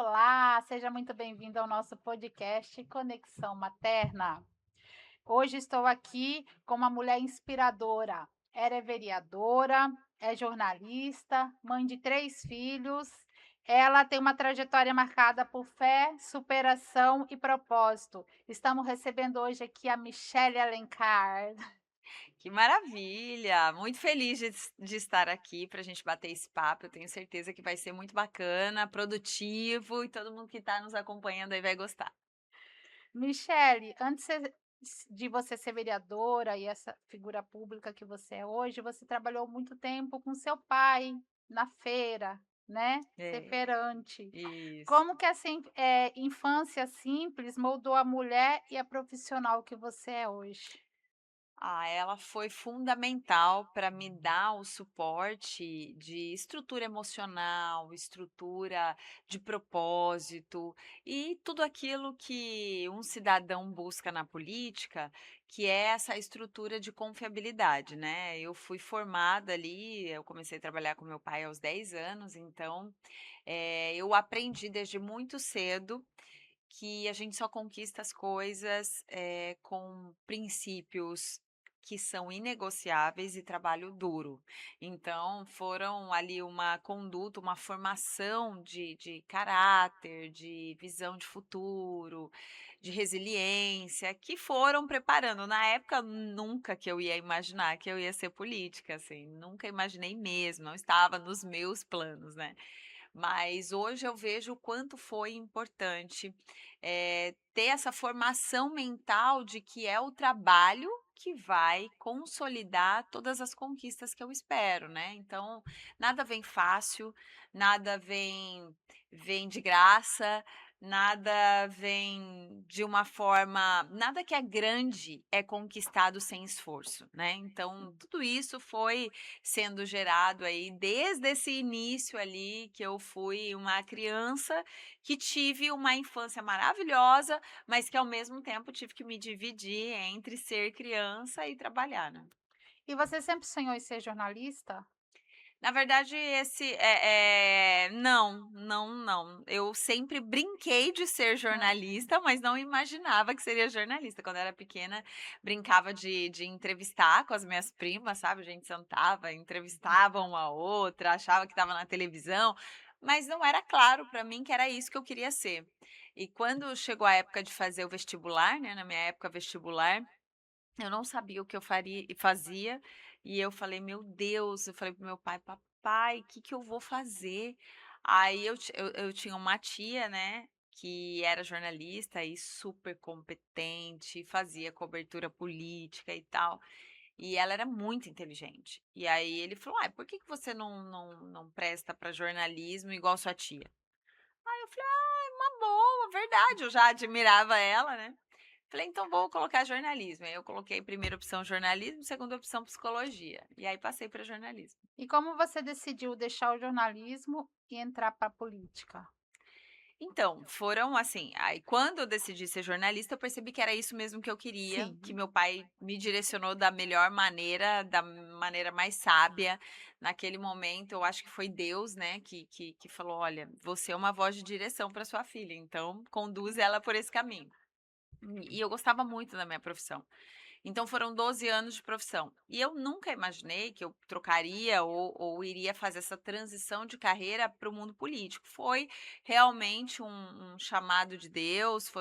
Olá, seja muito bem-vindo ao nosso podcast Conexão Materna. Hoje estou aqui com uma mulher inspiradora. Ela é vereadora, é jornalista, mãe de 3 filhos. Ela tem uma trajetória marcada por fé, superação e propósito. Estamos recebendo hoje aqui a Michele Alencar. Que maravilha! Muito feliz de estar aqui para a gente bater esse papo. Eu tenho certeza que vai ser muito bacana, produtivo e todo mundo que está nos acompanhando aí vai gostar. Michele, de você ser vereadora e essa figura pública que você é hoje, você trabalhou muito tempo com seu pai na feira, né, ser É, feirante. isso. Como que essa infância simples moldou a mulher e a profissional que você é hoje? Ela foi fundamental para me dar o suporte de estrutura emocional, estrutura de propósito e tudo aquilo que um cidadão busca na política, que é essa estrutura de confiabilidade, né. Eu fui formada ali, eu comecei a trabalhar com meu pai aos 10 anos, então, eu aprendi desde muito cedo que a gente só conquista as coisas, com princípios que são inegociáveis e trabalho duro. Então, foram ali uma conduta, uma formação de caráter, de visão de futuro, de resiliência, que foram preparando. Na época, nunca que eu ia imaginar que eu ia ser política, assim, nunca imaginei mesmo, não estava nos meus planos, né. Mas hoje eu vejo o quanto foi importante, ter essa formação mental de que é o trabalho que vai consolidar todas as conquistas que eu espero, né. Então, nada vem fácil, nada vem de graça, nada vem de uma forma nada que é grande é conquistado sem esforço, né. Então, tudo isso foi sendo gerado aí desde esse início ali que eu fui uma criança que tive uma infância maravilhosa, mas que ao mesmo tempo tive que me dividir entre ser criança e trabalhar, né. E você sempre sonhou em ser jornalista? Na verdade não. Eu sempre brinquei de ser jornalista, mas não imaginava que seria jornalista. Quando eu era pequena, brincava de entrevistar com as minhas primas, sabe, a gente sentava, entrevistava uma a outra, achava que estava na televisão, mas não era claro para mim que era isso que eu queria ser. E quando chegou a época de fazer o vestibular, né, na minha época vestibular, eu não sabia o que eu faria e fazia, e eu falei: "Meu Deus", eu falei para meu pai: "Papai, o que que eu vou fazer?". Aí eu tinha uma tia, né, que era jornalista e super competente, fazia cobertura política e tal, e ela era muito inteligente. E aí ele falou: "Ai, por que que você não presta para jornalismo igual sua tia?". Aí eu falei: "Ah, é uma boa, verdade", eu já admirava ela, né. Falei: "Então vou colocar jornalismo", aí eu coloquei primeira opção jornalismo, segunda opção psicologia, e aí passei para jornalismo. E como você decidiu deixar o jornalismo e entrar para a política? Então, foram assim, aí quando eu decidi ser jornalista, eu percebi que era isso mesmo que eu queria, que Sim. meu pai me direcionou da melhor maneira, da maneira mais sábia. Naquele momento, eu acho que foi Deus, né, que falou: "Olha, você é uma voz de direção para sua filha, então conduz ela por esse caminho". E eu gostava muito da minha profissão. Então foram 12 anos de profissão. E eu nunca imaginei que eu trocaria ou iria fazer essa transição de carreira para o mundo político. Foi realmente um chamado de Deus,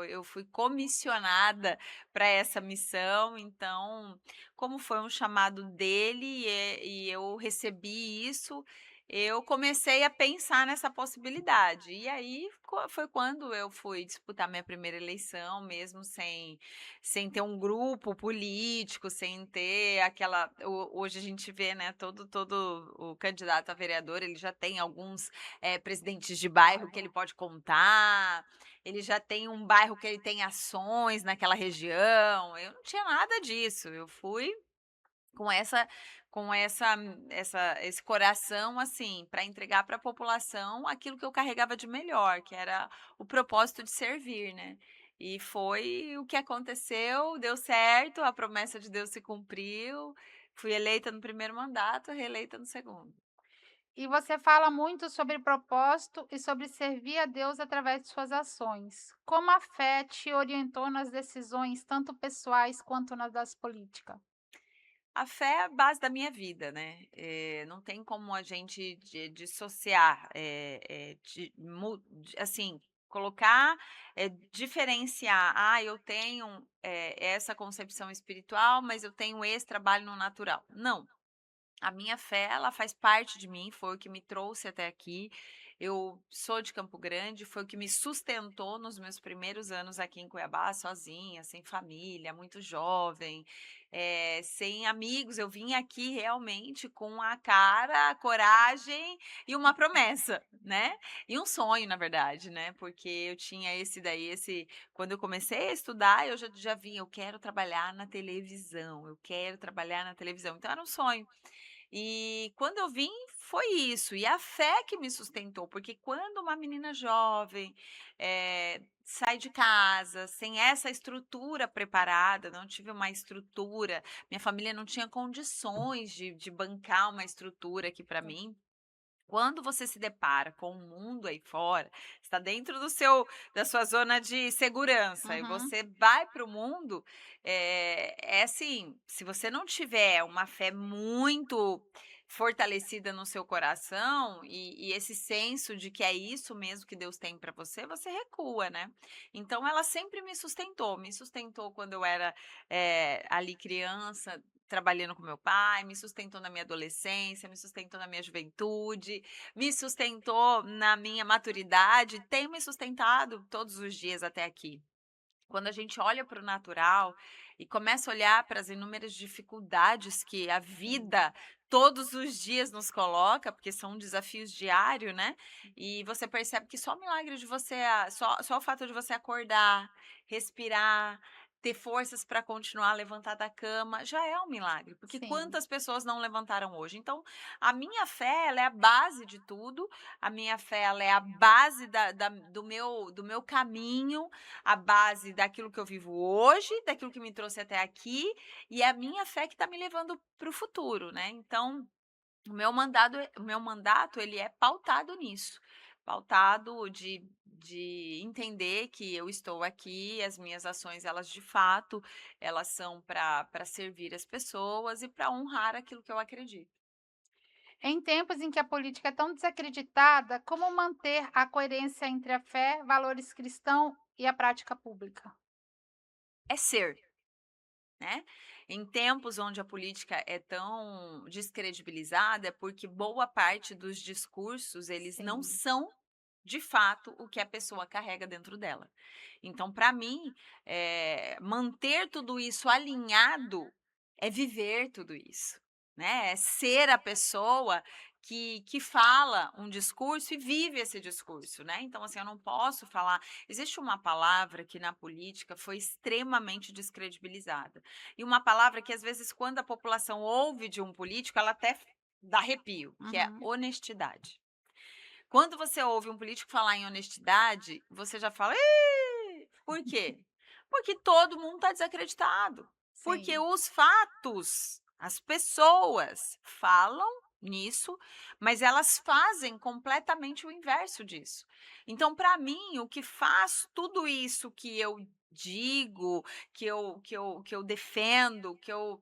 eu fui comissionada para essa missão, então, como foi um chamado dele e eu recebi isso, eu comecei a pensar nessa possibilidade. E aí foi quando eu fui disputar minha primeira eleição, mesmo sem ter um grupo político, sem ter aquela hoje a gente vê, né, todo o candidato a vereador, ele já tem alguns, presidentes de bairro que ele pode contar, ele já tem um bairro que ele tem ações naquela região, eu não tinha nada disso, eu fui com esse coração, assim, para entregar para a população aquilo que eu carregava de melhor, que era o propósito de servir, né. E foi o que aconteceu, deu certo, a promessa de Deus se cumpriu, fui eleita no primeiro mandato, reeleita no segundo. E você fala muito sobre propósito e sobre servir a Deus através de suas ações. Como a fé te orientou nas decisões, tanto pessoais quanto nas das política? A fé é a base da minha vida, né, não tem como a gente dissociar, assim, colocar, diferenciar: "Ah, eu tenho, essa concepção espiritual, mas eu tenho esse trabalho no natural". Não, a minha fé, ela faz parte de mim, foi o que me trouxe até aqui. Eu sou de Campo Grande, foi o que me sustentou nos meus primeiros anos aqui em Cuiabá, sozinha, sem família, muito jovem, sem amigos. Eu vim aqui realmente com a cara, a coragem e uma promessa, né? E um sonho, na verdade, né? Porque eu tinha quando eu comecei a estudar, eu já vim, eu quero trabalhar na televisão, eu quero trabalhar na televisão. Então era um sonho. E quando eu vim, foi isso, e a fé que me sustentou, porque quando uma menina jovem, sai de casa sem essa estrutura preparada, não tive uma estrutura, minha família não tinha condições de bancar uma estrutura aqui para mim. Quando você se depara com o mundo aí fora, está dentro da sua zona de segurança e Uhum, você vai para o mundo, é assim, se você não tiver uma fé muito fortalecida no seu coração e esse senso de que é isso mesmo que Deus tem para você, você recua, né. Então ela sempre me sustentou quando eu era, ali criança, trabalhando com meu pai, me sustentou na minha adolescência, me sustentou na minha juventude, me sustentou na minha maturidade, tem me sustentado todos os dias até aqui. Quando a gente olha para o natural e começa a olhar para as inúmeras dificuldades que a sim, vida todos os dias nos coloca, porque são desafios diários, né? E você percebe que só o milagre de só o fato de você acordar, respirar, ter forças para continuar a levantar da cama, já é um milagre, porque sim. quantas pessoas não levantaram hoje? Então, a minha fé, ela é a base de tudo, a minha fé, ela é a base do meu caminho, a base daquilo que eu vivo hoje, daquilo que me trouxe até aqui, e é a minha fé que está me levando para o futuro, né. Então, o meu mandato ele é pautado nisso, pautado de entender que eu estou aqui, as minhas ações elas de fato, elas são para servir as pessoas e para honrar aquilo que eu acredito. Em tempos em que a política é tão desacreditada, como manter a coerência entre a fé, valores cristãos e a prática pública? É ser. Né? Em tempos onde a política é tão descredibilizada, é porque boa parte dos discursos eles não Sim. são de fato o que a pessoa carrega dentro dela. Então, para mim, manter tudo isso alinhado é viver tudo isso, né? É ser a pessoa que fala um discurso e vive esse discurso, né? Então, assim, eu não posso falar. Existe uma palavra que na política foi extremamente descredibilizada. E uma palavra que, às vezes, quando a população ouve de um político, ela até dá arrepio, que é Uhum. honestidade. Quando você ouve um político falar em honestidade, você já fala: "Ih!". Por quê? Porque todo mundo está desacreditado. Porque Sim. os fatos, as pessoas falam nisso, mas elas fazem completamente o inverso disso. Então, para mim, o que faz tudo isso que eu digo, que eu defendo, que eu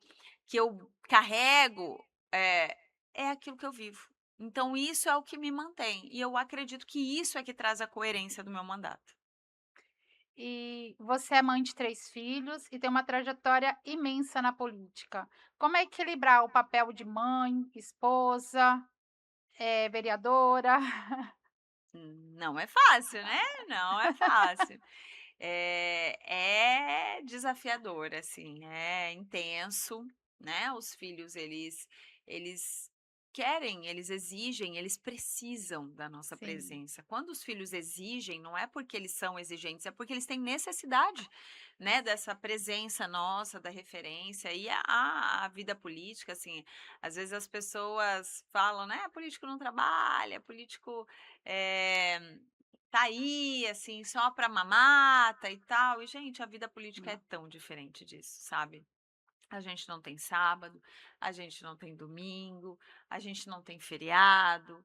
carrego, é aquilo que eu vivo. Então isso é o que me mantém, e eu acredito que isso é que traz a coerência do meu mandato. E você é mãe de 3 filhos e tem uma trajetória imensa na política. Como é equilibrar o papel de mãe, esposa, vereadora? Não é fácil, né, não é fácil. É desafiador, assim, é intenso, né, os filhos eles querem, eles exigem, eles precisam da nossa Sim. presença. Quando os filhos exigem, não é porque eles são exigentes, é porque eles têm necessidade, né, dessa presença nossa, da referência. E a vida política, assim, às vezes as pessoas falam, né: "Político não trabalha, político, eh, tá aí, assim, só pra mamata e tal". E, gente, a vida política é tão diferente disso, sabe. A gente não tem sábado, a gente não tem domingo, a gente não tem feriado,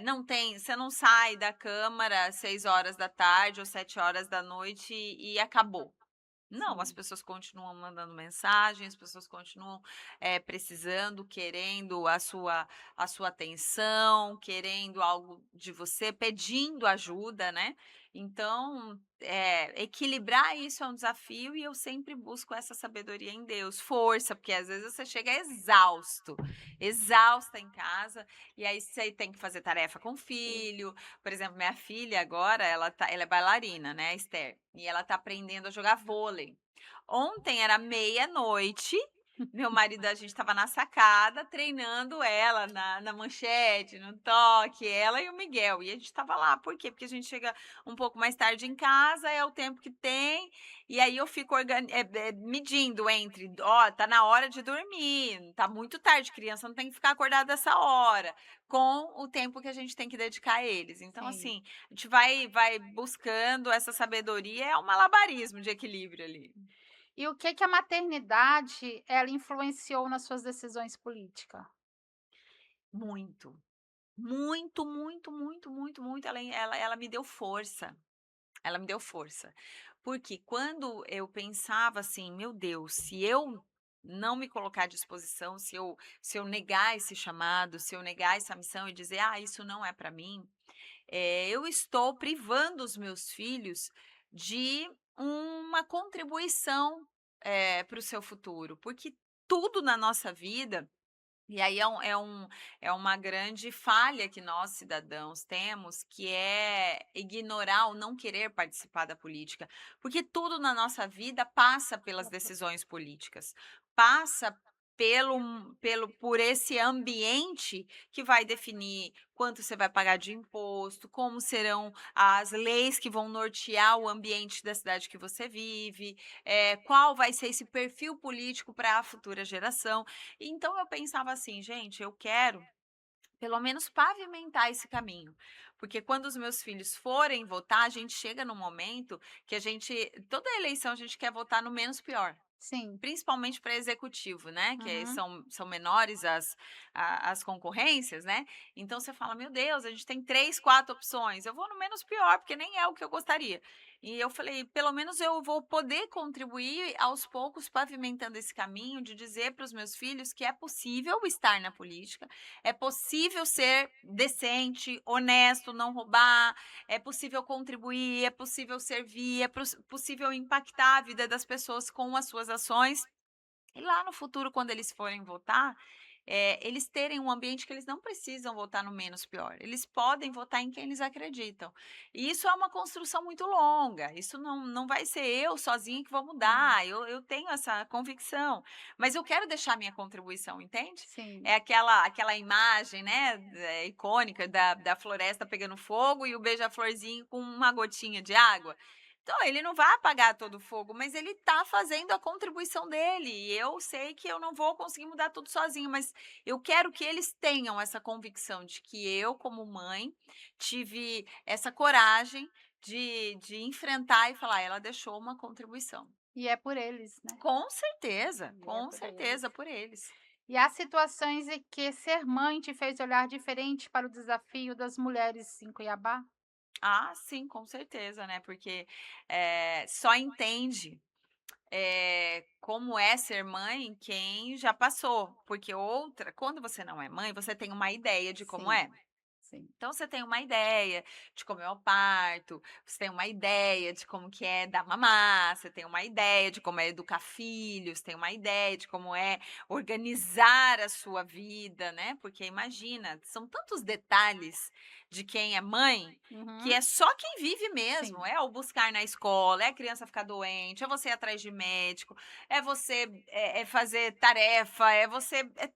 não tem, você não sai da câmara às 6 horas da tarde ou 7 horas da noite e acabou. Não, as Sim. pessoas continuam mandando mensagem, as pessoas continuam, precisando, querendo a sua atenção, querendo algo de você, pedindo ajuda, né. Então, equilibrar isso é um desafio e eu sempre busco essa sabedoria em Deus, força, porque às vezes você chega exausto, exausta em casa, e aí você tem que fazer tarefa com o filho. Por exemplo, minha filha agora, ela é bailarina, né, a Esther, e ela tá aprendendo a jogar vôlei. Ontem era meia-noite, meu marido a gente estava na sacada treinando ela na manchete, no toque, ela e o Miguel, e a gente estava lá, por quê? Porque a gente chega um pouco mais tarde em casa, é o tempo que tem, e aí eu fico medindo entre, ó, tá na hora de dormir, tá muito tarde, criança não tem que ficar acordada essa hora, com o tempo que a gente tem que dedicar a eles. Então, Sim. assim, a gente vai buscando essa sabedoria, é um malabarismo de equilíbrio ali. E o que que a maternidade, ela influenciou nas suas decisões política? Muito, muito, muito, muito, muito, muito, ela me deu força, ela me deu força. Porque quando eu pensava assim: "Meu Deus, se eu não me colocar à disposição, se eu negar esse chamado, se eu negar essa missão e dizer: 'Ah, isso não é para mim', eu estou privando os meus filhos de uma contribuição, para o seu futuro", porque tudo na nossa vida, e aí é uma grande falha que nós cidadãos temos, que é ignorar ou não querer participar da política, porque tudo na nossa vida passa pelas decisões políticas, passa por esse ambiente que vai definir quanto você vai pagar de imposto, como serão as leis que vão nortear o ambiente da cidade que você vive, qual vai ser esse perfil político para a futura geração. Então eu pensava assim: "Gente, eu quero pelo menos pavimentar esse caminho", porque quando os meus filhos forem votar, a gente chega num momento que a gente, toda eleição a gente quer votar no menos pior. Sim. Principalmente para executivo, né, que Uhum. são menores as concorrências, né, então você fala: "Meu Deus, a gente tem 3, 4 opções, eu vou no menos pior, porque nem é o que eu gostaria". E eu falei: "Pelo menos eu vou poder contribuir aos poucos pavimentando esse caminho de dizer para os meus filhos que é possível estar na política, é possível ser decente, honesto, não roubar, é possível contribuir, é possível servir, é possível impactar a vida das pessoas com as suas ações. E lá no futuro, quando eles forem votar, eles terem um ambiente que eles não precisam votar no menos pior. Eles podem votar em quem eles acreditam. E isso é uma construção muito longa. Isso não vai ser eu sozinha que vou Sim. mudar. Eu tenho essa convicção. Mas eu quero deixar minha contribuição, entende? Sim. É aquela imagem, né, icônica da floresta pegando fogo e o beija-florzinho com uma gotinha de água. Então, ele não vai apagar todo o fogo, mas ele está fazendo a contribuição dele. E eu sei que eu não vou conseguir mudar tudo sozinho, mas eu quero que eles tenham essa convicção de que eu, como mãe, tive essa coragem de enfrentar e falar: ela deixou uma contribuição. E é por eles, né. E é Com por eles. certeza, por eles. E há situações em que ser mãe te fez olhar diferente para o desafio das mulheres em Cuiabá? Ah, sim, com certeza, né? Porque só entende como é ser mãe quem já passou, porque quando você não é mãe, você tem uma ideia de como Sim, é. sim. Então você tem uma ideia de como é o parto, você tem uma ideia de como que é dar mamar, você tem uma ideia de como é educar filhos, tem uma ideia de como é organizar a sua vida, né? Porque imagina, são tantos detalhes de quem é mãe que Uhum. é só quem vive mesmo. Sim, É o buscar na escola, é a criança ficar doente, é você ir atrás de médico, é você fazer tarefa, é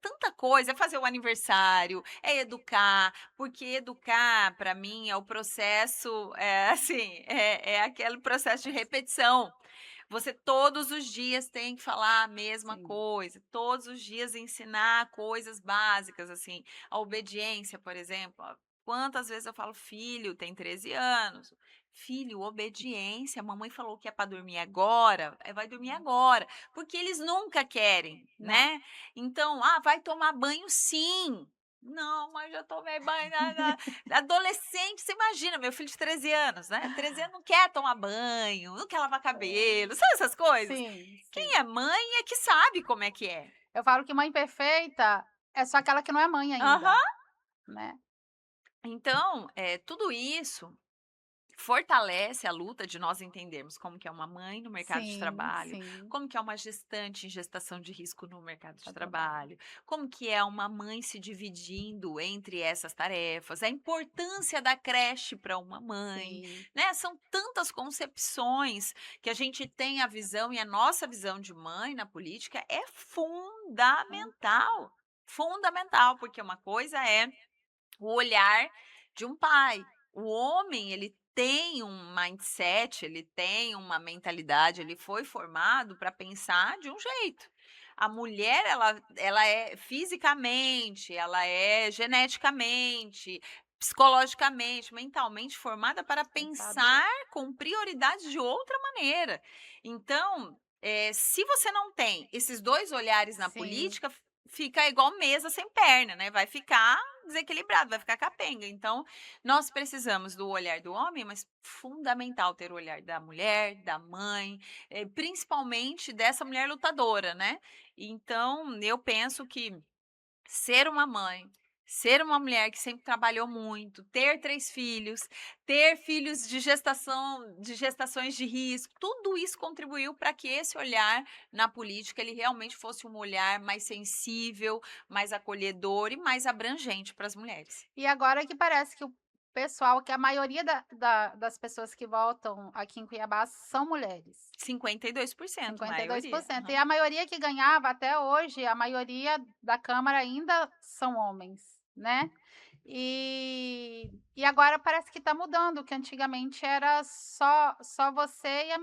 tanta coisa, é fazer o aniversário, é educar, porque educar, para mim, é o processo, assim, é aquele processo de repetição. Você todos os dias tem que falar a mesma sim. coisa, todos os dias ensinar coisas básicas, assim, a obediência, por exemplo. Quantas vezes eu falo: "Filho, tem 13 anos. Filho, obediência, a mamãe falou que é para dormir agora, vai dormir agora, porque eles nunca querem, Não. né. Então: "Ah, vai tomar banho sim". "Não, mãe, já tomei banho na". Adolescente, você imagina, meu filho de 13 anos, né, 13 anos não quer tomar banho, não quer lavar cabelo, sabe essas coisas? Sim, Quem sim. é mãe é que sabe como é que é. Eu falo que mãe perfeita é só aquela que não é mãe ainda, Aham. né. Então, tudo isso fortalece a luta de nós entendermos como que é uma mãe no mercado de Sim, trabalho, sim, como que é uma gestante em gestação de risco no mercado de pra trabalho. trabalho, como que é uma mãe se dividindo entre essas tarefas, a importância da creche para uma mãe, Sim, né? São tantas concepções que a gente tem a visão e a nossa visão de mãe na política é hã, fundamental. Fundamental, porque uma coisa é o olhar de um pai. O homem, ele tem um mindset, ele tem uma mentalidade, ele foi formado para pensar de um jeito. A mulher, ela é fisicamente, ela é geneticamente, psicologicamente, mentalmente formada para pensar pensador. com prioridades de outra maneira. Então, se você não tem esses dois olhares na Sim, política, fica igual mesa sem perna, né? Vai ficar desequilibrado, vai ficar capenga. Então, nós precisamos do olhar do homem, mas fundamental ter o olhar da mulher, da mãe, principalmente dessa mulher lutadora, né? Então, eu penso que ser uma mãe, ser uma mulher que sempre trabalhou muito, ter 3 filhos, ter filhos de gestações de risco, tudo isso contribuiu para que esse olhar na política, ele realmente fosse um olhar mais sensível, mais acolhedor e mais abrangente para as mulheres. e agora que parece que o pessoal que a maioria das pessoas que votam aqui em Cuiabá são mulheres, 52%, maioria. 52%. E Aham. a maioria que ganhava até hoje, a maioria da câmara ainda são homens, né. E agora parece que está mudando, que antigamente era só você e a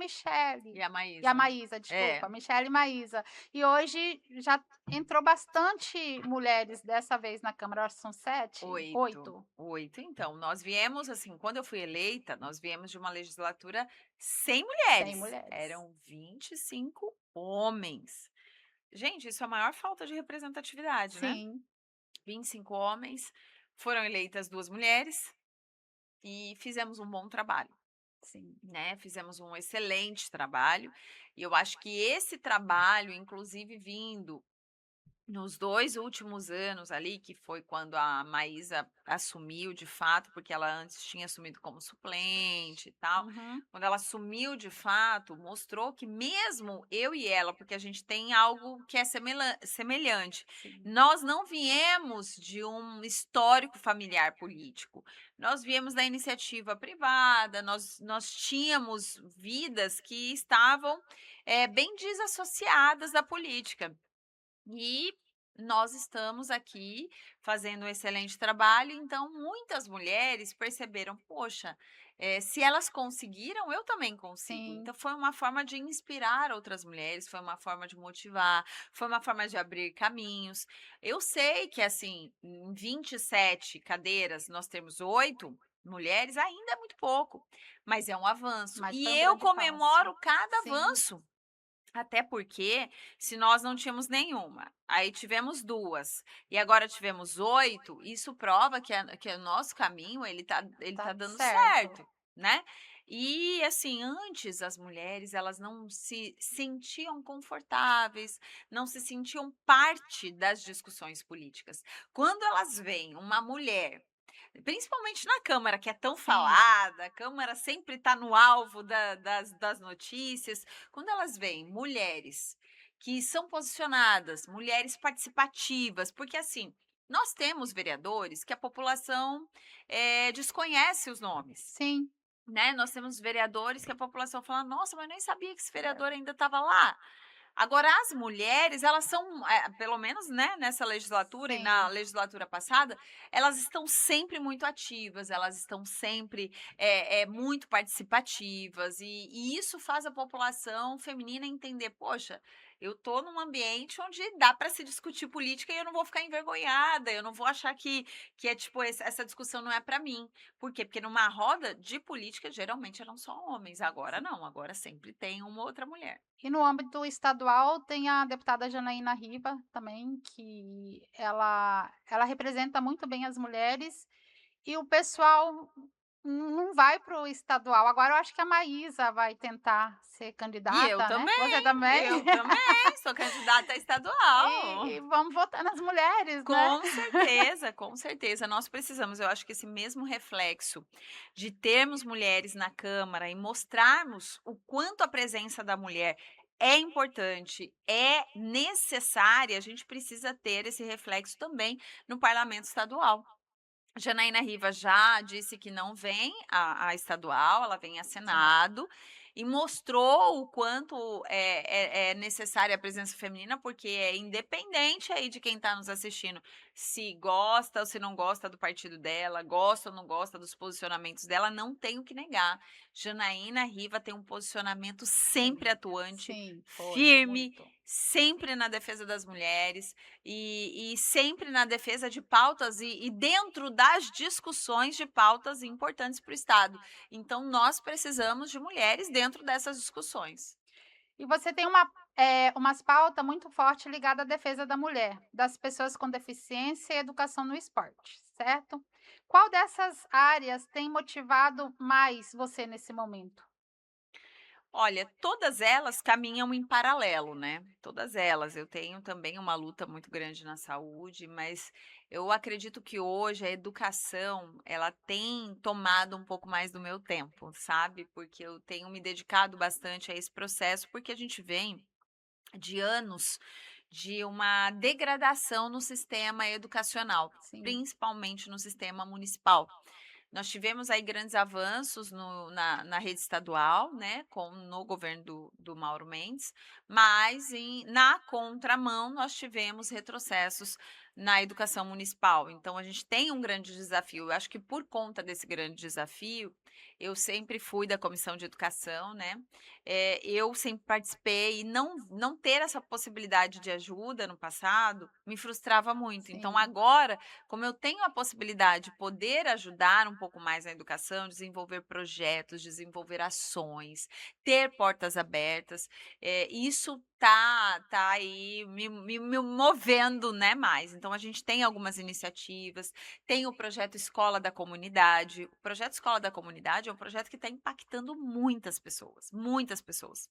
E Michele. a E a Maísa. Maísa, É. desculpa, Michele e Maísa. E hoje já entrou bastante mulheres dessa vez na câmara, acho que são 7, 8, 8. 8. Então, nós viemos, assim, quando eu fui eleita, nós viemos de uma legislatura sem 100 mulheres, mulheres. eram 25 homens. Gente, isso é a maior falta de representatividade, né? Sim, 25 homens, foram eleitas 2 mulheres e fizemos um bom trabalho, sim. né? Fizemos um excelente trabalho e eu acho que esse trabalho, inclusive vindo nos 2 últimos anos ali, que foi quando a Maísa assumiu de fato, porque ela antes tinha assumido como suplente e tal. Uhum. Quando ela assumiu de fato, mostrou que mesmo eu e ela, porque a gente tem algo que é semelhante, Sim, nós não viemos de um histórico familiar político. Nós viemos da iniciativa privada, nós tínhamos vidas que estavam, bem desassociadas da política. E nós estamos aqui fazendo um excelente trabalho, então muitas mulheres perceberam: "Poxa, se elas conseguiram, eu também consigo". sim, Então foi uma forma de inspirar outras mulheres, foi uma forma de motivar, foi uma forma de abrir caminhos. Eu sei que, assim, em 27 cadeiras nós temos 8 mulheres, ainda é muito pouco, mas é um avanço. mas E foi um eu grande passo. comemoro cada Sim, avanço. Até porque, se nós não tínhamos nenhuma, aí tivemos 2 e agora tivemos 8, isso prova que o nosso caminho ele tá tá dando certo. certo, né. E, assim, antes as mulheres elas não se sentiam confortáveis, não se sentiam parte das discussões políticas. Quando elas veem uma mulher, principalmente na Câmara, que é tão Sim, falada, a Câmara sempre está no alvo das notícias. Quando elas veem mulheres que são posicionadas, mulheres participativas, porque assim, nós temos vereadores que a população desconhece os nomes. sim. Né? Nós temos vereadores que a população fala: nossa, mas eu nem sabia que esse É, vereador ainda estava lá. Agora as mulheres, elas são, pelo menos, né, nessa legislatura e na sim. legislatura passada, elas estão sempre muito ativas, elas estão sempre, muito participativas e isso faz a população feminina entender: "Poxa, eu tô num ambiente onde dá para se discutir política e eu não vou ficar envergonhada, eu não vou achar que é tipo essa discussão não é para mim. Por quê? Porque numa roda de política geralmente eram só homens, agora não, agora sempre tem uma outra mulher. E no âmbito estadual tem a deputada Janaína Riba também, que ela representa muito bem as mulheres, e o pessoal não vai para o estadual. Agora eu acho que a Maísa vai tentar ser E candidata, né. Você também? eu também sou candidata estadual. E vamos votar nas mulheres, né. Com certeza, com certeza. Nós precisamos, eu acho que esse mesmo reflexo de termos mulheres na Câmara e mostrarmos o quanto a presença da mulher é importante, é necessária, a gente precisa ter esse reflexo também no parlamento estadual. Janaína Riva já disse que não vem à estadual, ela vem a Sim, Senado, e mostrou o quanto é necessária a presença feminina, porque é independente aí de quem está nos assistindo, se gosta ou se não gosta do partido dela, gosta ou não gosta dos posicionamentos dela, não tem o que negar. Janaína Riva tem um posicionamento sempre sim. atuante, Sim, foi, firme, muito. sempre na defesa das mulheres, e sempre na defesa de pautas e dentro das discussões de pautas importantes para o Estado. Então nós precisamos de mulheres dentro dessas discussões. E você tem umas pauta muito forte ligada à defesa da mulher, das pessoas com deficiência e educação no esporte, certo? Qual dessas áreas tem motivado mais você nesse momento? Olha, todas elas caminham em paralelo, né, todas elas. Eu tenho também uma luta muito grande na saúde, mas eu acredito que hoje a educação, ela tem tomado um pouco mais do meu tempo, sabe, porque eu tenho me dedicado bastante a esse processo, porque a gente vem de anos de uma degradação no sistema educacional, Sim, principalmente no sistema municipal. Nós tivemos aí grandes avanços na rede estadual, né, no governo do Mauro Mendes, mas na contramão nós tivemos retrocessos na educação municipal. Então a gente tem um grande desafio. Eu acho que por conta desse grande desafio, eu sempre fui da comissão de educação, né? Eu sempre participei e não ter essa possibilidade de ajuda no passado me frustrava muito. Então sim, agora, como eu tenho a possibilidade de poder ajudar um pouco mais na educação, desenvolver projetos, desenvolver ações, ter portas abertas, isso tá aí me movendo, né, mais. Então a gente tem algumas iniciativas, tem o projeto Escola da Comunidade. O projeto Escola da Comunidade é um projeto que está impactando muitas pessoas, muitas pessoas.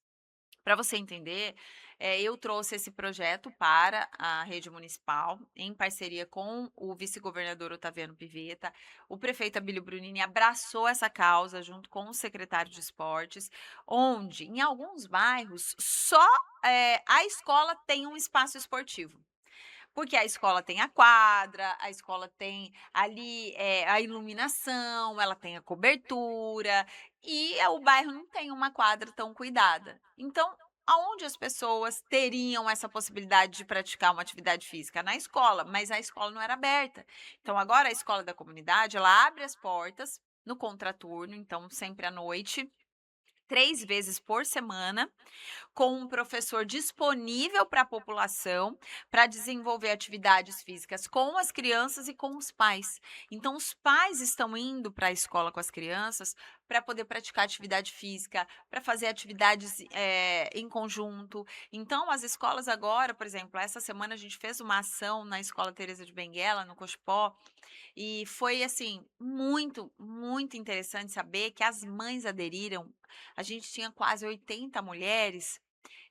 Para você entender, eu trouxe esse projeto para a rede municipal, em parceria com o vice-governador Otaviano Pivetta. O prefeito Abílio Brunini abraçou essa causa junto com o secretário de esportes, onde, em alguns bairros, só a escola tem um espaço esportivo. Porque a escola tem a quadra, a escola tem ali, a iluminação, ela tem a cobertura, e o bairro não tem uma quadra tão cuidada. Então, aonde as pessoas teriam essa possibilidade de praticar uma atividade física? Na escola, mas a escola não era aberta. Então, agora a escola da comunidade, ela abre as portas no contraturno, então sempre à noite, 3 vezes por semana, com um professor disponível para a população, para desenvolver atividades físicas com as crianças e com os pais. Então, os pais estão indo para a escola com as crianças para poder praticar atividade física, para fazer atividades em conjunto. Então, as escolas agora, por exemplo, essa semana a gente fez uma ação na Escola Teresa de Benguela, no Cochipó, e foi assim muito, muito interessante saber que as mães aderiram. A gente tinha quase 80 mulheres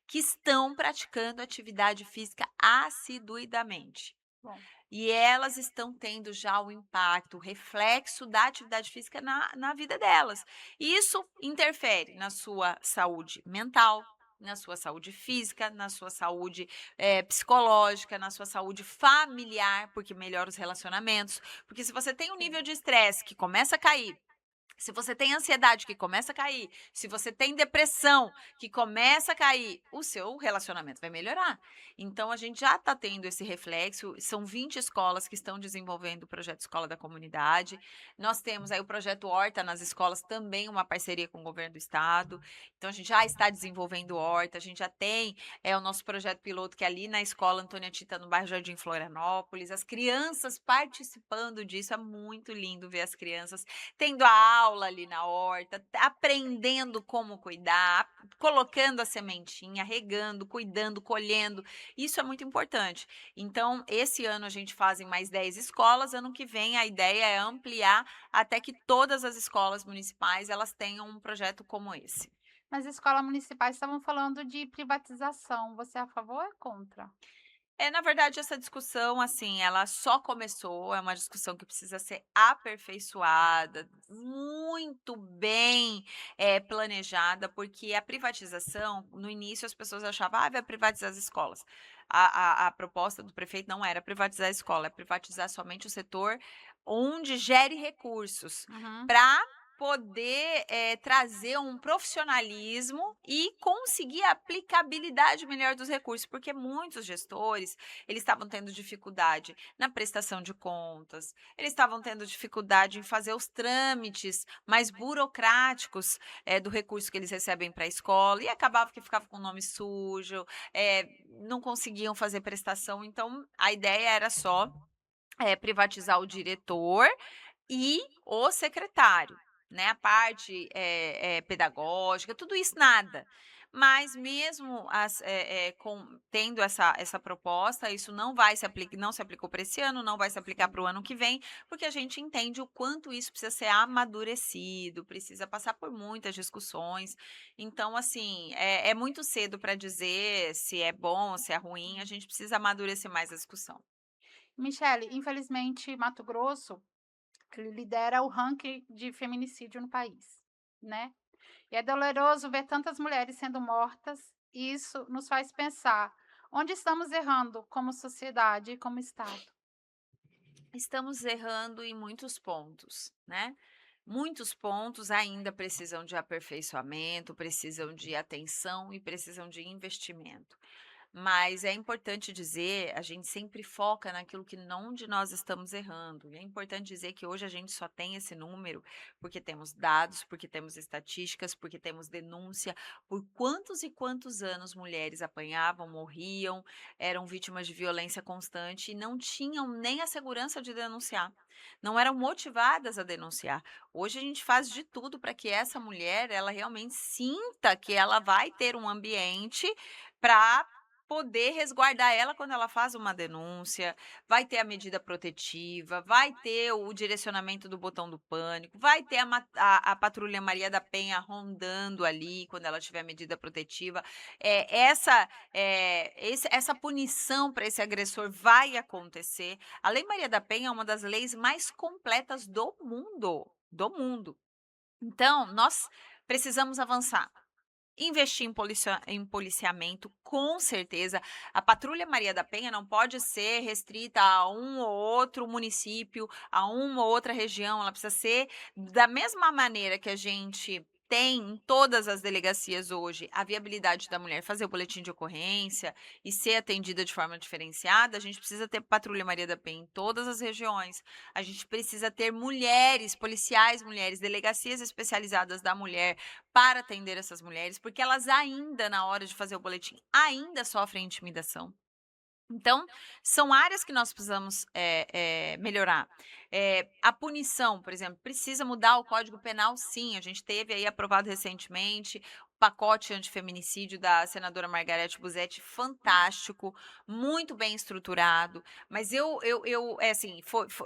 que estão praticando atividade física assiduidamente. bom. E elas estão tendo já o impacto, o reflexo da atividade física na vida delas. E isso interfere na sua saúde mental, na sua saúde física, na sua saúde psicológica, na sua saúde familiar, porque melhora os relacionamentos. Porque se você tem um nível Sim, de estresse que começa a cair, Se você tem ansiedade que começa a cair, se você tem depressão que começa a cair, o seu relacionamento vai melhorar. Então a gente já está tendo esse reflexo, são 20 escolas que estão desenvolvendo o projeto Escola da Comunidade. Nós temos aí o projeto Horta nas escolas, também uma parceria com o governo do estado. Então a gente já está desenvolvendo horta, a gente já tem o nosso projeto piloto que é ali na escola Antônia Tita, no bairro Jardim Florianópolis. As crianças participando disso, é muito lindo ver as crianças tendo a aula ali na horta, aprendendo como cuidar, colocando a sementinha, regando, cuidando, colhendo. Isso é muito importante. Então, esse ano a gente faz em mais 10 escolas, ano que vem a ideia é ampliar até que todas as escolas municipais elas tenham um projeto como esse. Nas escolas municipais estavam falando de privatização, você é a favor ou é contra? Na verdade, essa discussão, assim, ela só começou, é uma discussão que precisa ser aperfeiçoada, muito bem, planejada, porque a privatização, no início as pessoas achavam: "Ah, vai privatizar as escolas". A proposta do prefeito não era privatizar a escola, é privatizar somente o setor onde gere recursos, Uhum. para poder, trazer um profissionalismo e conseguir a aplicabilidade melhor dos recursos, porque muitos gestores, eles estavam tendo dificuldade na prestação de contas, eles estavam tendo dificuldade em fazer os trâmites mais burocráticos, do recurso que eles recebem para a escola, e acabava que ficava com o nome sujo, não conseguiam fazer prestação. Então a ideia era só, privatizar o diretor e o secretário, né, a parte, pedagógica, tudo isso nada. Mas mesmo tendo essa proposta, isso não se aplicou para esse ano, não vai se aplicar para o ano que vem, porque a gente entende o quanto isso precisa ser amadurecido, precisa passar por muitas discussões. Então, assim, é muito cedo para dizer se é bom, se é ruim, a gente precisa amadurecer mais a discussão. Michele, infelizmente, Mato Grosso, ele lidera o ranking de feminicídio no país, né? E é doloroso ver tantas mulheres sendo mortas, e isso nos faz pensar onde estamos errando como sociedade e como Estado. Estamos errando em muitos pontos, né? Muitos pontos ainda precisam de aperfeiçoamento, precisam de atenção e precisam de investimento. Mas é importante dizer, a gente sempre foca naquilo que não onde nós estamos errando. E é importante dizer que hoje a gente só tem esse número porque temos dados, porque temos estatísticas, porque temos denúncia, por quantos e quantos anos mulheres apanhavam, morriam, eram vítimas de violência constante e não tinham nem a segurança de denunciar. Não eram motivadas a denunciar. Hoje a gente faz de tudo para que essa mulher, ela realmente sinta que ela vai ter um ambiente para poder resguardar ela quando ela faz uma denúncia, vai ter a medida protetiva, vai ter o direcionamento do botão do pânico, vai ter a patrulha Maria da Penha rondando ali quando ela tiver medida protetiva. Essa punição para esse agressor vai acontecer. A Lei Maria da Penha é uma das leis mais completas do mundo, do mundo. Então, nós precisamos avançar. Investir em policiamento, com certeza. A Patrulha Maria da Penha não pode ser restrita a um ou outro município, a uma ou outra região, ela precisa ser da mesma maneira que a gente tem em todas as delegacias hoje a viabilidade da mulher fazer o boletim de ocorrência e ser atendida de forma diferenciada, a gente precisa ter Patrulha Maria da Penha em todas as regiões. A gente precisa ter mulheres, policiais mulheres, delegacias especializadas da mulher, para atender essas mulheres, porque elas ainda, na hora de fazer o boletim, ainda sofrem intimidação. Então, são áreas que nós precisamos melhorar. A punição, por exemplo, precisa mudar o Código Penal, sim. A gente teve aí aprovado recentemente o pacote antifeminicídio da senadora Margarete Busetti, fantástico, muito bem estruturado. Mas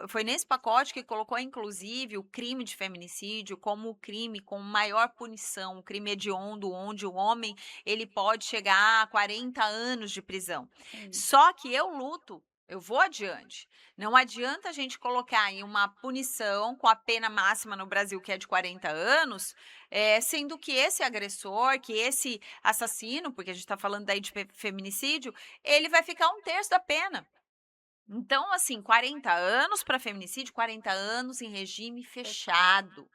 foi nesse pacote que colocou, inclusive, o crime de feminicídio como o crime com maior punição, o crime hediondo, onde o homem ele pode chegar a 40 anos de prisão. Sim. Só que eu luto, eu vou adiante. Não adianta a gente colocar em uma punição com a pena máxima no Brasil, que é de 40 anos, sendo que esse agressor, que esse assassino, porque a gente está falando daí de feminicídio, ele vai ficar um terço da pena. Então, assim, 40 anos para feminicídio, 40 anos em regime fechado.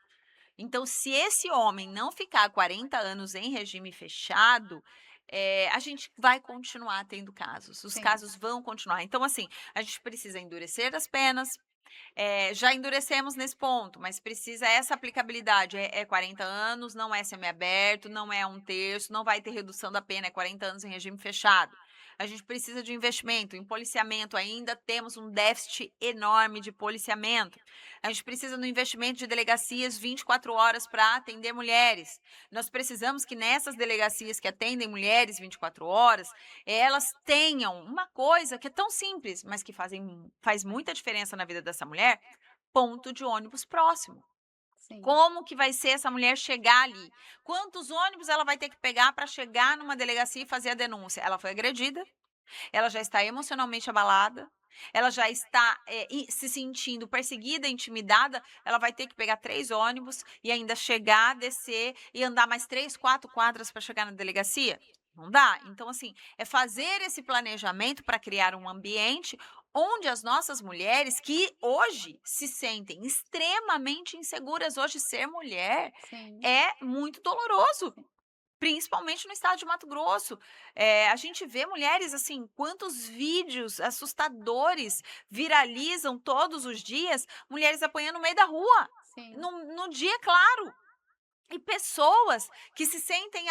Então, se esse homem não ficar 40 anos em regime fechado, a gente vai continuar tendo casos, os Sim, casos vão continuar. Então, assim, a gente precisa endurecer as penas, já endurecemos nesse ponto, mas precisa essa aplicabilidade, é 40 anos, não é semiaberto, não é um terço, não vai ter redução da pena, é 40 anos em regime fechado. A gente precisa de investimento em policiamento, ainda temos um déficit enorme de policiamento. A gente precisa do investimento de delegacias 24 horas para atender mulheres. Nós precisamos que nessas delegacias que atendem mulheres 24 horas, elas tenham uma coisa que é tão simples, mas que faz muita diferença na vida dessa mulher, ponto de ônibus próximo. sim, Como que vai ser essa mulher chegar ali? Quantos ônibus ela vai ter que pegar para chegar numa delegacia e fazer a denúncia? Ela foi agredida, ela já está emocionalmente abalada, ela já está se sentindo perseguida, intimidada, ela vai ter que pegar 3 ônibus e ainda chegar, descer e andar mais 3, 4 quadras para chegar na delegacia? Não dá. Então, assim, é fazer esse planejamento para criar um ambiente onde as nossas mulheres, que hoje se sentem extremamente inseguras, hoje ser mulher sim, é muito doloroso. sim, Principalmente no estado de Mato Grosso. A gente vê mulheres, assim, quantos vídeos assustadores viralizam todos os dias, mulheres apanhando no meio da rua, sim, no dia claro. E pessoas que se sentem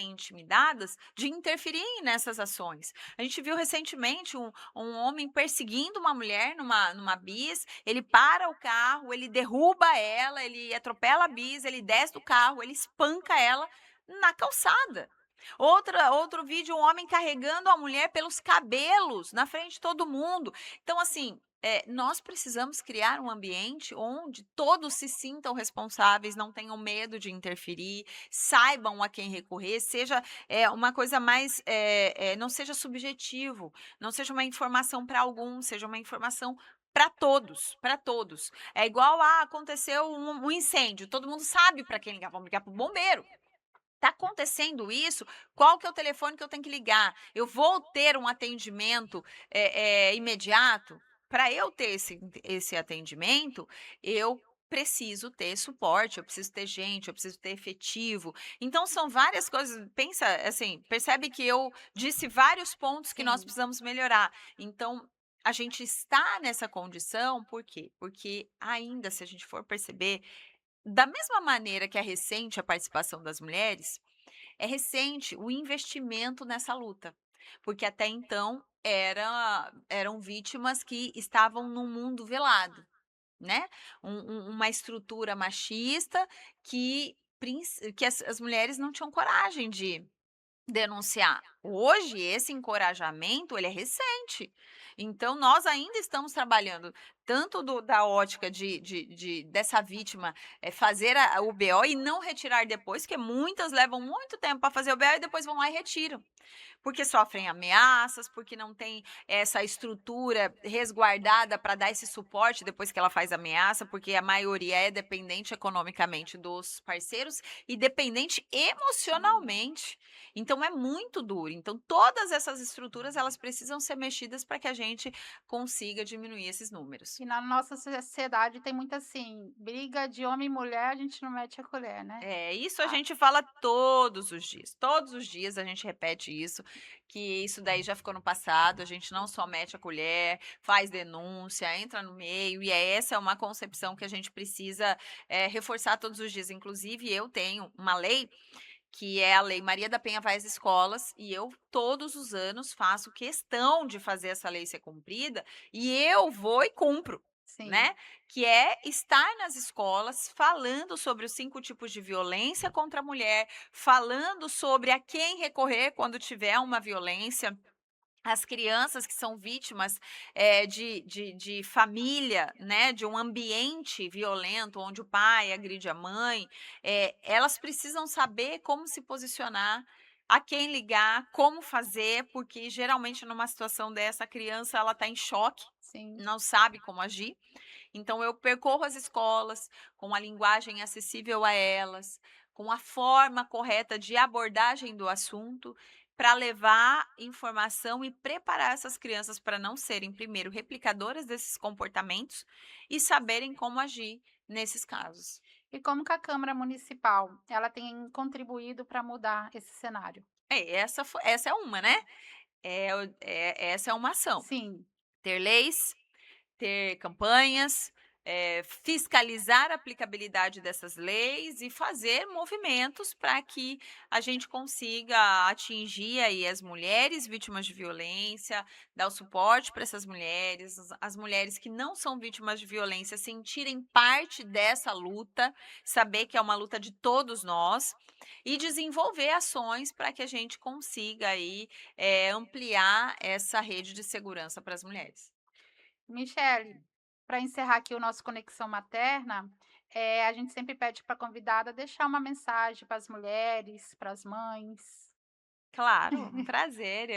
intimidadas de interferir nessas ações. A gente viu recentemente um homem perseguindo uma mulher numa bis, ele para o carro, ele derruba ela, ele atropela a bis, ele desce do carro, ele espanca ela na calçada. Outro vídeo, um homem carregando a mulher pelos cabelos na frente de todo mundo. Então, assim, nós precisamos criar um ambiente onde todos se sintam responsáveis, não tenham medo de interferir, saibam a quem recorrer, seja uma coisa mais, não seja subjetivo, não seja uma informação para alguns, seja uma informação para todos, para todos. É igual aconteceu um incêndio, todo mundo sabe para quem ligar, vamos ligar para o bombeiro. Está acontecendo isso, qual que é o telefone que eu tenho que ligar? Eu vou ter um atendimento, imediato? Para eu ter esse atendimento, eu preciso ter suporte, eu preciso ter gente, eu preciso ter efetivo. Então são várias coisas, pensa assim, percebe que eu disse vários pontos que nós sim, precisamos melhorar. Então, a gente está nessa condição, por quê? Porque ainda, se a gente for perceber, da mesma maneira que é recente a participação das mulheres, é recente o investimento nessa luta, porque até então eram vítimas que estavam num mundo velado, né? Uma estrutura machista que as mulheres não tinham coragem de denunciar. Hoje esse encorajamento ele é recente. Então nós ainda estamos trabalhando tanto da ótica dessa vítima fazer o BO e não retirar depois, porque muitas levam muito tempo para fazer o BO e depois vão lá e retiram. Porque sofrem ameaças, porque não tem essa estrutura resguardada para dar esse suporte depois que ela faz ameaça, porque a maioria é dependente economicamente dos parceiros e dependente emocionalmente. emocionalmente. Então é muito duro. Então todas essas estruturas elas precisam ser mexidas para que a gente consiga diminuir esses números. E na nossa sociedade tem muito assim, briga de homem e mulher, a gente não mete a colher, né. Isso a Ah, gente fala todos os dias a gente repete isso, que isso daí já ficou no passado, a gente não só mete a colher, faz denúncia, entra no meio, e essa é uma concepção que a gente precisa reforçar todos os dias. Inclusive, eu tenho uma lei, que é a Lei Maria da Penha vai às escolas, e eu todos os anos faço questão de fazer essa lei ser cumprida, e eu vou e cumpro. sim, Né? Que é estar nas escolas falando sobre os 5 tipos de violência contra a mulher, falando sobre a quem recorrer quando tiver uma violência, as crianças que são vítimas de família, né, de um ambiente violento, onde o pai agride a mãe, elas precisam saber como se posicionar, a quem ligar, como fazer, porque geralmente numa situação dessa a criança ela está em choque, sim. não sabe como agir. Então eu percorro as escolas com a linguagem acessível a elas, com a forma correta de abordagem do assunto, para levar informação e preparar essas crianças para não serem, primeiro, replicadoras desses comportamentos e saberem como agir nesses casos. E como que a Câmara Municipal, ela tem contribuído para mudar esse cenário? Essa é uma, né, essa é uma ação. Sim, Ter leis, ter campanhas, fiscalizar a aplicabilidade dessas leis e fazer movimentos para que a gente consiga atingir aí as mulheres vítimas de violência, dar o suporte para essas mulheres, as mulheres que não são vítimas de violência sentirem parte dessa luta, saber que é uma luta de todos nós e desenvolver ações para que a gente consiga aí, ampliar essa rede de segurança para as mulheres. Michele, para encerrar aqui o nosso Conexão Materna, a gente sempre pede para a convidada deixar uma mensagem para as mulheres, para as mães. Claro, um prazer.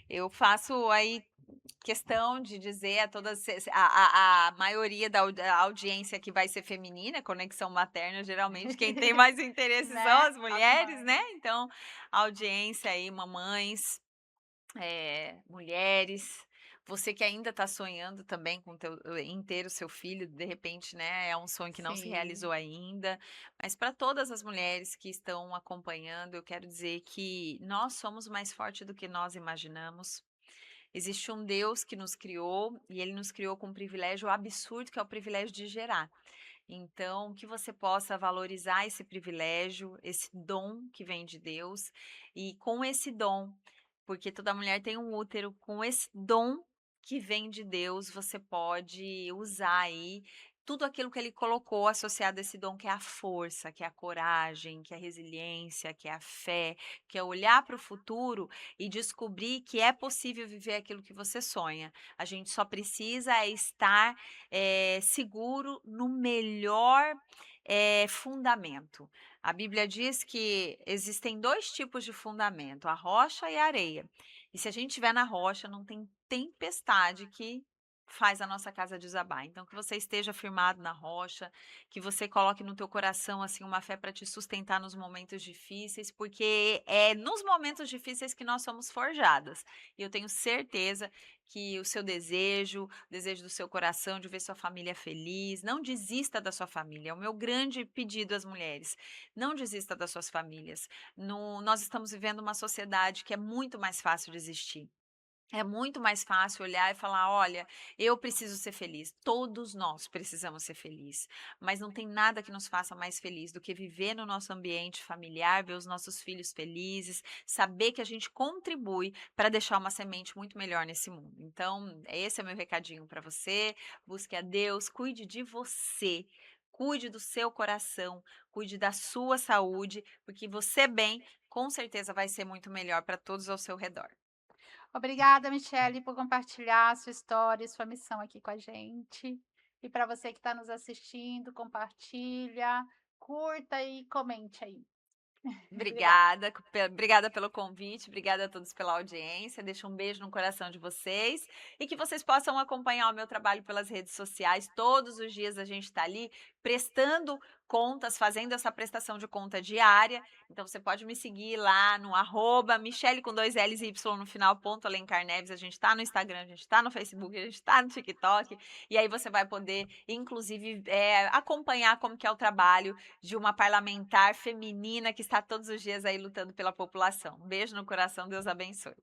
Eu faço aí questão de dizer a todas a maioria da audiência que vai ser feminina, Conexão Materna, geralmente quem tem mais interesse são Né, as as mulheres, mães. né, então, a audiência aí, mamães, mulheres, você que ainda está sonhando também com em ter o seu filho, de repente, né, é um sonho que não se Sim. realizou ainda, mas para todas as mulheres que estão acompanhando, eu quero dizer que nós somos mais fortes do que nós imaginamos. Existe um Deus que nos criou e ele nos criou com um privilégio absurdo, que é o privilégio de gerar. Então, que você possa valorizar esse privilégio, esse dom que vem de Deus, e com esse dom, porque toda mulher tem um útero, com esse dom que vem de Deus, você pode usar aí tudo aquilo que ele colocou associado a esse dom, que é a força, que é a coragem, que é a resiliência, que é a fé, que é olhar para o futuro e descobrir que é possível viver aquilo que você sonha. A gente só precisa estar seguro no melhor, fundamento. A Bíblia diz que existem 2 tipos de fundamento, a rocha e a areia. E se a gente estiver na rocha, não tem tempestade que faz a nossa casa desabar. Então que você esteja firmado na rocha, que você coloque no teu coração, assim, uma fé para te sustentar nos momentos difíceis, porque é nos momentos difíceis que nós somos forjadas. E eu tenho certeza que o seu desejo, o desejo do seu coração de ver sua família feliz, não desista da sua família. É o meu grande pedido às mulheres. Não desista das suas famílias. Nós estamos vivendo uma sociedade que é muito mais fácil de existir. É muito mais fácil olhar e falar: "Olha, eu preciso ser feliz". Todos nós precisamos ser felizes, mas não tem nada que nos faça mais feliz do que viver no nosso ambiente familiar, ver os nossos filhos felizes, saber que a gente contribui para deixar uma semente muito melhor nesse mundo. Então, esse é meu recadinho para você. Busque a Deus, cuide de você, cuide do seu coração, cuide da sua saúde, porque você bem, com certeza vai ser muito melhor para todos ao seu redor. Obrigada, Michele, por compartilhar a sua história e sua missão aqui com a gente. E para você que está nos assistindo, compartilha, curta e comente aí. Obrigada. Obrigada pelo convite, obrigada a todos pela audiência, deixo um beijo no coração de vocês e que vocês possam acompanhar o meu trabalho pelas redes sociais, todos os dias a gente está ali prestando contas, fazendo essa prestação de conta diária, então você pode me seguir lá no @Michele com 2 L's e Y no final, ponto Alencar Neves, a gente está no Instagram, a gente está no Facebook, a gente está no TikTok, e aí você vai poder inclusive, acompanhar como que é o trabalho de uma parlamentar feminina que está todos os dias aí lutando pela população. Um beijo no coração, Deus abençoe.